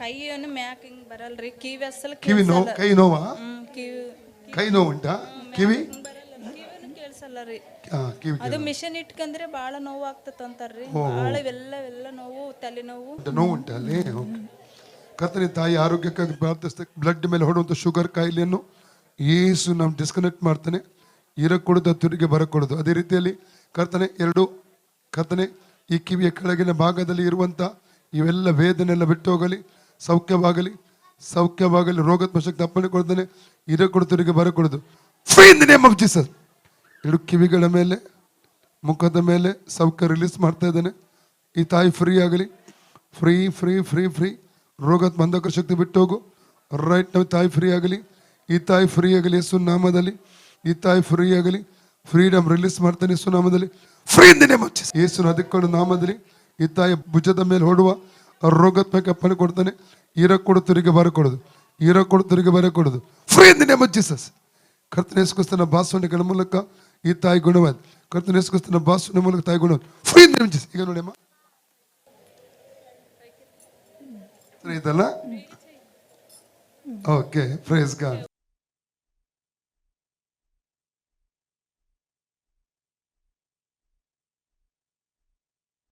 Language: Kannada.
ಕೈಯನ್ನು ಮ್ಯಾಕ್ ಹಿಂಗ್ ಬರಲ್ರಿ, ಕಿವಿ ಅಸಲ್ ಕಿವಿ ನೋವು, ಕೈ ನೋವಾ? ಕಿವಿ ಕೈ ನೋವು ಉಂಟಾ? ಕಿವಿ ಕಿವಿನು ಕೇಳ್ಸಲ್ಲ ರೀ. ಕಿವಿ ಅದು ಮಿಷನ್ ಇಟ್ಕಂದ್ರೆ ಬಾಳ ನೋವು ಆಗ್ತತ್ ಅಂತಾರ್ರಿ. ಬಾಳ ಇವೆಲ್ಲ ನೋವು, ತಲೆನೋವು ನೋವು ಉಂಟಾ ಅಲ್ಲಿ? ಕರ್ತನೆ ತಾಯಿ ಆರೋಗ್ಯಕ್ಕಾಗಿ ಪ್ರಾರ್ಥಿಸ್ತೆ. ಬ್ಲಡ್ ಮೇಲೆ ಹೊಡುವಂಥ ಶುಗರ್ ಕಾಯಿಲೆಯನ್ನು ಯೇಸು ನಾವು ಡಿಸ್ಕನೆಕ್ಟ್ ಮಾಡ್ತಾನೆ. ಇರಕೊಡೋದು ತಿರುಗಿ ಬರಕೊಡೋದು. ಅದೇ ರೀತಿಯಲ್ಲಿ ಕರ್ತನೆ ಈ ಕಿವಿಯ ಕೆಳಗಿನ ಭಾಗದಲ್ಲಿ ಇರುವಂಥ ಇವೆಲ್ಲ ವೇದನೆ ಎಲ್ಲ ಬಿಟ್ಟು ಹೋಗಲಿ, ಸೌಖ್ಯವಾಗಲಿ. ರೋಗತ್ಮ ಶಕ್ತಿ ಅಪ್ಪಣೆ ಕೊಡ್ತಾನೆ. ಇರಕೊಡು ತಿರುಗಿ ಬರಕೊಡೋದು. Free in the name of Jesus. ಎರಡು ಕಿವಿಗಳ ಮೇಲೆ, ಮುಖದ ಮೇಲೆ ಸೌಖ್ಯ ರಿಲೀಸ್ ಮಾಡ್ತಾ ಇದ್ದಾನೆ. ಈ ತಾಯಿ ಫ್ರೀ ಆಗಲಿ. Free free free free. ರೋಗದ ಬಂಧಕ ಶಕ್ತಿ ಬಿಟ್ಟು ಹೋಗು. ರೈಟ್ ನಾವು ತಾಯಿ ಫ್ರೀ ಆಗಲಿ. ಈ ತಾಯಿ ಫ್ರೀ ಆಗಲಿ ಯೇಸು ನಾಮದಲ್ಲಿ. ಈ ತಾಯಿ ಫ್ರೀ ಆಗಲಿ. ಫ್ರೀಡಮ್ ರಿಲೀಸ್ ಮಾಡ್ತಾನೆ ಯೇಸು ನಾಮದಲ್ಲಿ. Free in the name of Jesus. ಯೇಸು ಅದಕ್ಕೊಂಡು ನಾಮದಲ್ಲಿ ಈ ತಾಯಿ ಭುಜದ ಮೇಲೆ ಹೊಡುವ ರೋಗದ ಮೇಲೆ ಅಪ್ಪಣೆ ಕೊಡ್ತಾನೆ. ಇರಕೊಡು ತಿರುಗಿ ಬರಕೊಡೋದು. Free in the name of Jesus. ಕರ್ತನ ಯೇಸು ಕ್ರಿಸ್ತನ ಬಾಸುವಣಿಗಳ ಮೂಲಕ ಈ ತಾಯಿ ಗುಣವಾದ. ಕರ್ತನ ಯೇಸು ಕ್ರಿಸ್ತನ ಬಾಸುವಣಿ ಮೂಲಕ ತಾಯಿ ಗುಣವಾದ. Free in the name of Jesus. ಈಗ ನೋಡಿ ಅಮ್ಮ, ಇದಲ್ಲ? Okay, praise god.